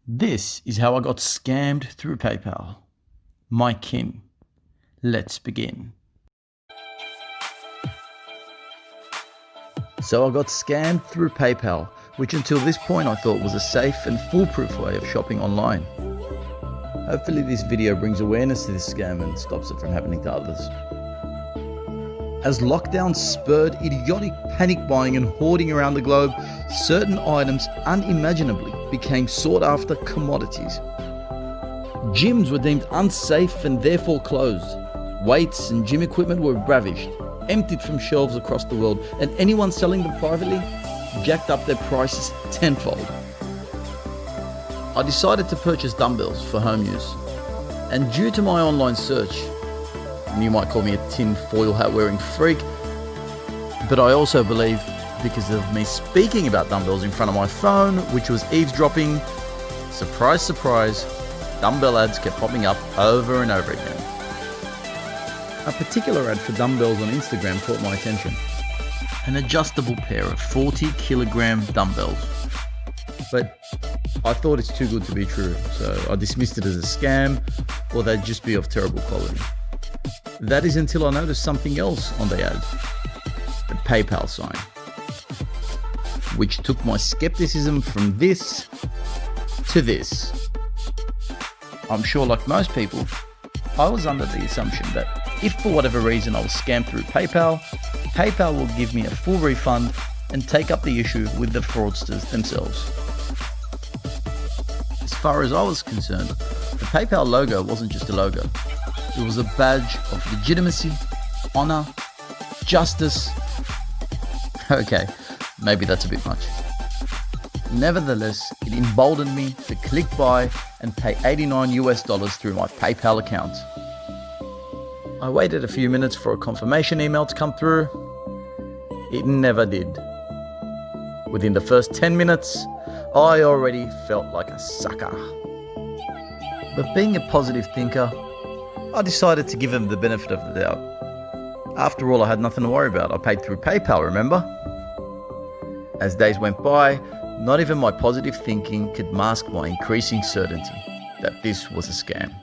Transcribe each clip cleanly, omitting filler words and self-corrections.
This is how I got scammed through PayPal. My kin. Let's begin. So I got scammed through PayPal, which until this point I thought was a safe and foolproof way of shopping online. Hopefully this video brings awareness to this scam and stops it from happening to others. As lockdown spurred idiotic panic buying and hoarding around the globe, certain items unimaginably became sought after commodities. Gyms were deemed unsafe and therefore closed. Weights and gym equipment were ravished, emptied from shelves across the world, and anyone selling them privately jacked up their prices tenfold. I decided to purchase dumbbells for home use, and due to my online search, and you might call me a tin foil hat wearing freak, but I also believe because of me speaking about dumbbells in front of my phone, which was eavesdropping, surprise, surprise, dumbbell ads kept popping up over and over again. A particular ad for dumbbells on Instagram caught my attention. An adjustable pair of 40-kilogram dumbbells. But I thought it's too good to be true, so I dismissed it as a scam, or they'd just be of terrible quality. That is until I noticed something else on the ad. The PayPal sign. Which took my skepticism from this to this. I'm sure, like most people, I was under the assumption that if for whatever reason I was scammed through PayPal, PayPal will give me a full refund and take up the issue with the fraudsters themselves. As far as I was concerned, the PayPal logo wasn't just a logo. It was a badge of legitimacy, honor, justice. Okay, maybe that's a bit much. Nevertheless, it emboldened me to click buy and pay $89 through my PayPal account. I waited a few minutes for a confirmation email to come through. It never did. Within the first 10 minutes, I already felt like a sucker. But being a positive thinker, I decided to give him the benefit of the doubt. After all, I had nothing to worry about. I paid through PayPal, remember? As days went by, not even my positive thinking could mask my increasing certainty that this was a scam.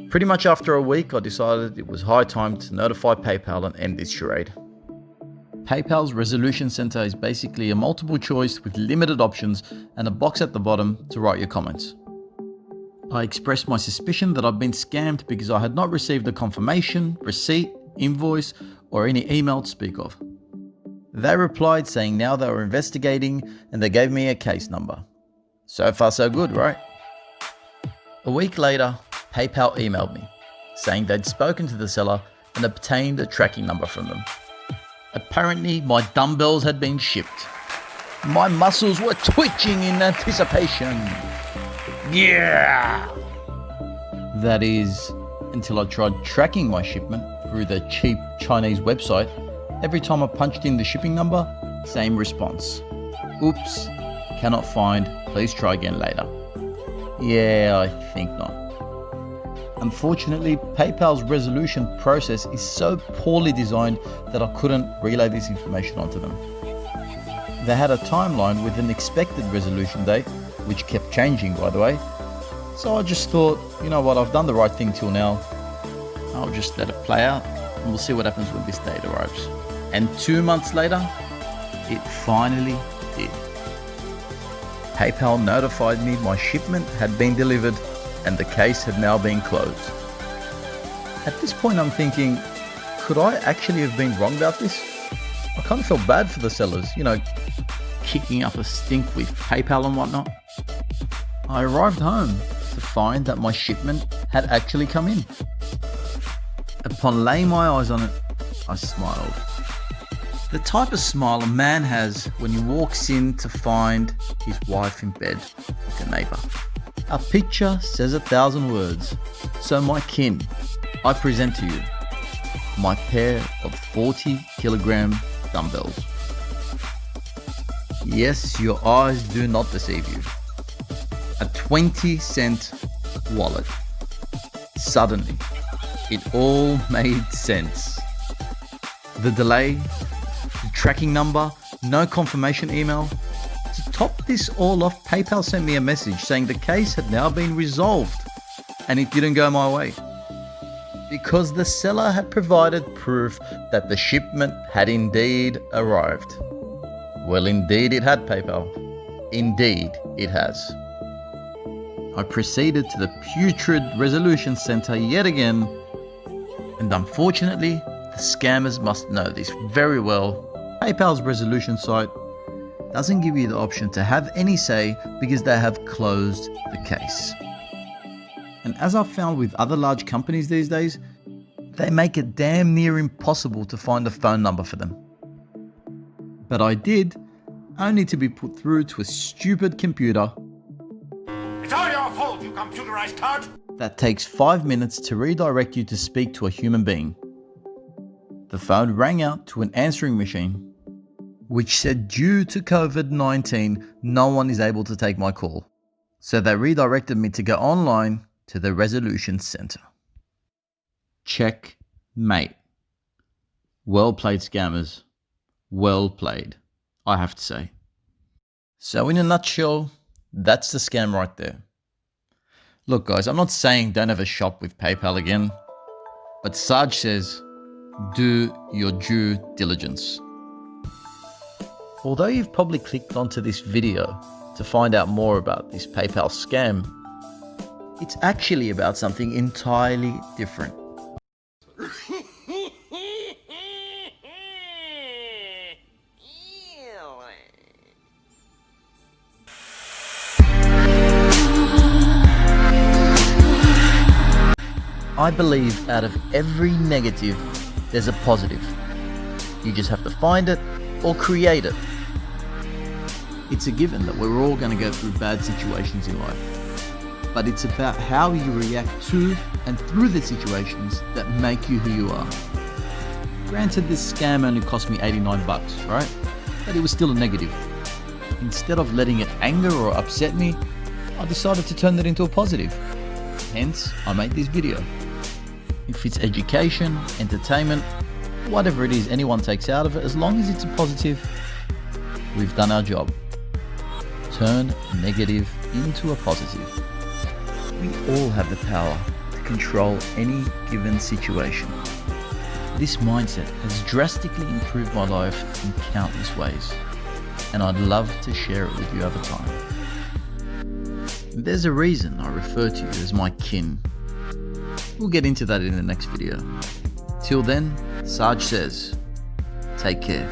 Pretty much after a week, I decided it was high time to notify PayPal and end this charade. PayPal's Resolution Center is basically a multiple choice with limited options and a box at the bottom to write your comments. I expressed my suspicion that I'd been scammed because I had not received a confirmation, receipt, invoice, or any email to speak of. They replied saying now they were investigating and they gave me a case number. So far so good, right? A week later, PayPal emailed me saying they'd spoken to the seller and obtained a tracking number from them. Apparently, my dumbbells had been shipped. My muscles were twitching in anticipation. Yeah! That is, until I tried tracking my shipment through the cheap Chinese website. Every time I punched in the shipping number, same response. Oops, cannot find, please try again later. Yeah, I think not. Unfortunately, PayPal's resolution process is so poorly designed that I couldn't relay this information onto them. They had a timeline with an expected resolution date, which kept changing, by the way. So I just thought, you know what, I've done the right thing till now. I'll just let it play out and we'll see what happens when this date arrives. And 2 months later, it finally did. PayPal notified me my shipment had been delivered and the case had now been closed. At this point I'm thinking, could I actually have been wrong about this? I kind of felt bad for the sellers, kicking up a stink with PayPal and whatnot. I arrived home to find that my shipment had actually come in. Upon laying my eyes on it, I smiled. The type of smile a man has when he walks in to find his wife in bed like a neighbour. A picture says 1,000 words. So my kin, I present to you my pair of 40-kilogram dumbbells. Yes, your eyes do not deceive you. A 20-cent wallet. Suddenly, it all made sense. The delay, the tracking number, no confirmation email. It's a top this all off, PayPal sent me a message saying the case had now been resolved and it didn't go my way, because the seller had provided proof that the shipment had indeed arrived. Well, indeed it had, PayPal. Indeed it has. I proceeded to the putrid resolution center yet again, and unfortunately, the scammers must know this very well. PayPal's resolution site doesn't give you the option to have any say because they have closed the case. And as I've found with other large companies these days, they make it damn near impossible to find a phone number for them. But I did, only to be put through to a stupid computer. It's all your fault, you computerized cud! That takes 5 minutes to redirect you to speak to a human being. The phone rang out to an answering machine, which said due to COVID-19, no one is able to take my call. So they redirected me to go online to the resolution center. Checkmate. Well played, scammers. Well played, I have to say. So in a nutshell, that's the scam right there. Look guys, I'm not saying don't ever shop with PayPal again, but Sarge says, do your due diligence. Although you've probably clicked onto this video to find out more about this PayPal scam, it's actually about something entirely different. I believe out of every negative, there's a positive. You just have to find it or create it. It's a given that we're all going to go through bad situations in life, but it's about how you react to and through the situations that make you who you are. Granted, this scam only cost me $89, right? But it was still a negative. Instead of letting it anger or upset me, I decided to turn it into a positive. Hence, I made this video. If it's education, entertainment, whatever it is anyone takes out of it, as long as it's a positive, we've done our job. Turn a negative into a positive. We all have the power to control any given situation. This mindset has drastically improved my life in countless ways, and I'd love to share it with you over time. There's a reason I refer to you as my kin. We'll get into that in the next video. Till then, Sarge says, take care.